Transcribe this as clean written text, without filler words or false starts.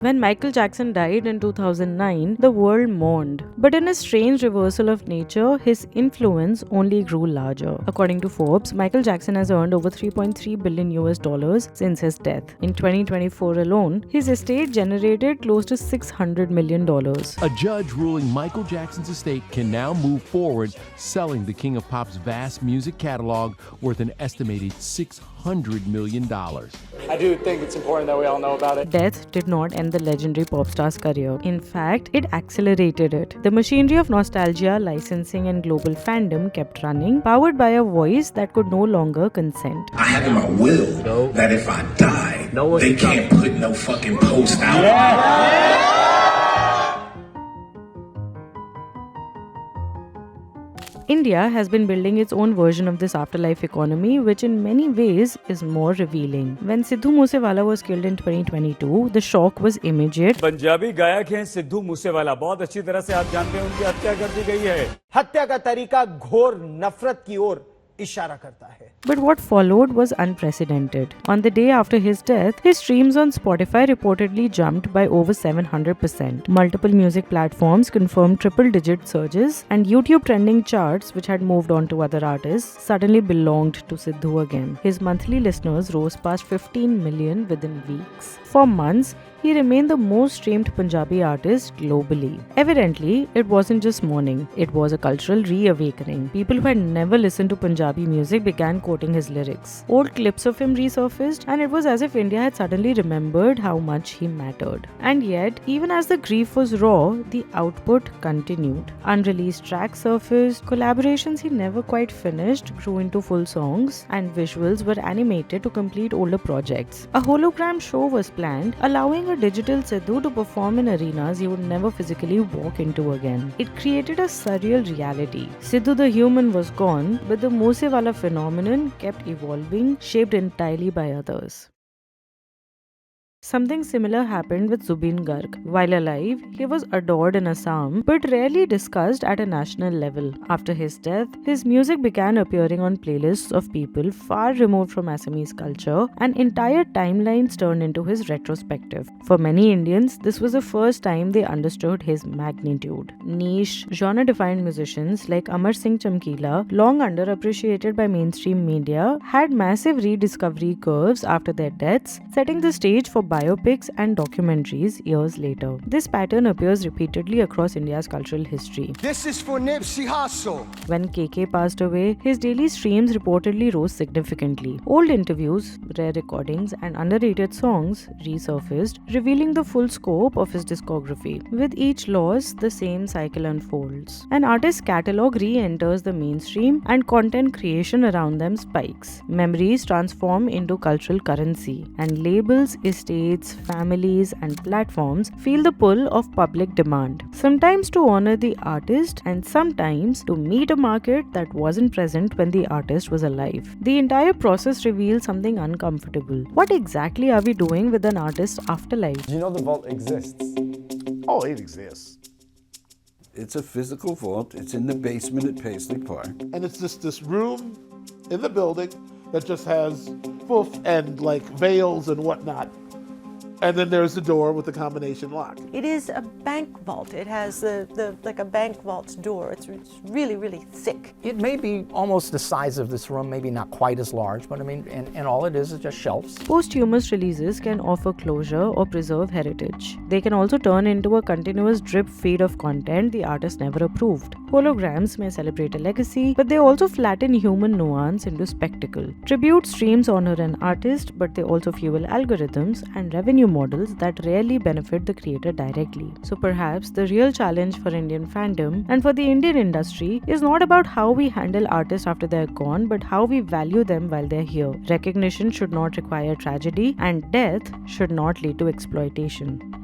When Michael Jackson died in 2009, the world mourned. But in a strange reversal of nature, his influence only grew larger. According to Forbes, Michael Jackson has earned over $3.3 billion since his death. In 2024 alone, his estate generated close to $600 million. A judge ruling Michael Jackson's estate can now move forward, selling the King of Pop's vast music catalog worth an estimated $600 million. I do think it's important that we all know about it. Death did not end the legendary pop star's career. In fact, it accelerated it. The machinery of nostalgia, licensing, and global fandom kept running, powered by a voice that could no longer consent. I have in my will that if I die, they can't put no fucking post out. India has been building its own version of this afterlife economy, which in many ways is more revealing. When Sidhu Moosewala was killed in 2022, the shock was immediate. Punjabi गायक हैं सिद्धू मूसेवाला, बहुत अच्छी तरह से आप जानते हैं उनकी हत्या कर दी गई है। हत्या का तरीका घोर नफरत की ओर इशारा करता है। But what followed was unprecedented. On the day after his death, his streams on Spotify reportedly jumped by over 700%. Multiple music platforms confirmed triple-digit surges, and YouTube trending charts, which had moved on to other artists, suddenly belonged to Sidhu again. His monthly listeners rose past 15 million within weeks. For months, he remained the most streamed Punjabi artist globally. Evidently, it wasn't just mourning, it was a cultural reawakening. People who had never listened to Punjabi music began quoting his lyrics. Old clips of him resurfaced, and it was as if India had suddenly remembered how much he mattered. And yet, even as the grief was raw, the output continued. Unreleased tracks surfaced, collaborations he never quite finished grew into full songs, and visuals were animated to complete older projects. A hologram show was planned, allowing a digital Sidhu to perform in arenas he would never physically walk into again. It created a surreal reality. Sidhu the human was gone, but the Moosewala phenomenon kept evolving, shaped entirely by others. Something similar happened with Zubeen Garg. While alive, he was adored in Assam, but rarely discussed at a national level. After his death, his music began appearing on playlists of people far removed from Assamese culture, and entire timelines turned into his retrospective. For many Indians, this was the first time they understood his magnitude. Niche, genre-defined musicians like Amar Singh Chamkila, long underappreciated by mainstream media, had massive rediscovery curves after their deaths, setting the stage for biopics and documentaries years later. This pattern appears repeatedly across India's cultural history. This is for Nipsey Hussle. When KK passed away, his daily streams reportedly rose significantly. Old interviews, rare recordings, and underrated songs resurfaced, revealing the full scope of his discography. With each loss, the same cycle unfolds. An artist's catalog re-enters the mainstream, and content creation around them spikes. Memories transform into cultural currency, and labels, estates, families, and platforms feel the pull of public demand. Sometimes to honor the artist, and sometimes to meet a market that wasn't present when the artist was alive. The entire process reveals something uncomfortable. What exactly are we doing with an artist's afterlife? You know the vault exists. Oh, it exists. It's a physical vault. It's in the basement at Paisley Park. And it's just this room in the building that just has poof and like veils and whatnot. And then there's the door with the combination lock. It is a bank vault. It has like a bank vault's door. It's really, really thick. It may be almost the size of this room, maybe not quite as large, but I mean, and all it is just shelves. Posthumous releases can offer closure or preserve heritage. They can also turn into a continuous drip feed of content the artist never approved. Holograms may celebrate a legacy, but they also flatten human nuance into spectacle. Tribute streams honor an artist, but they also fuel algorithms and revenue models that rarely benefit the creator directly. So perhaps the real challenge for Indian fandom and for the Indian industry is not about how we handle artists after they're gone, but how we value them while they're here. Recognition should not require tragedy, and death should not lead to exploitation.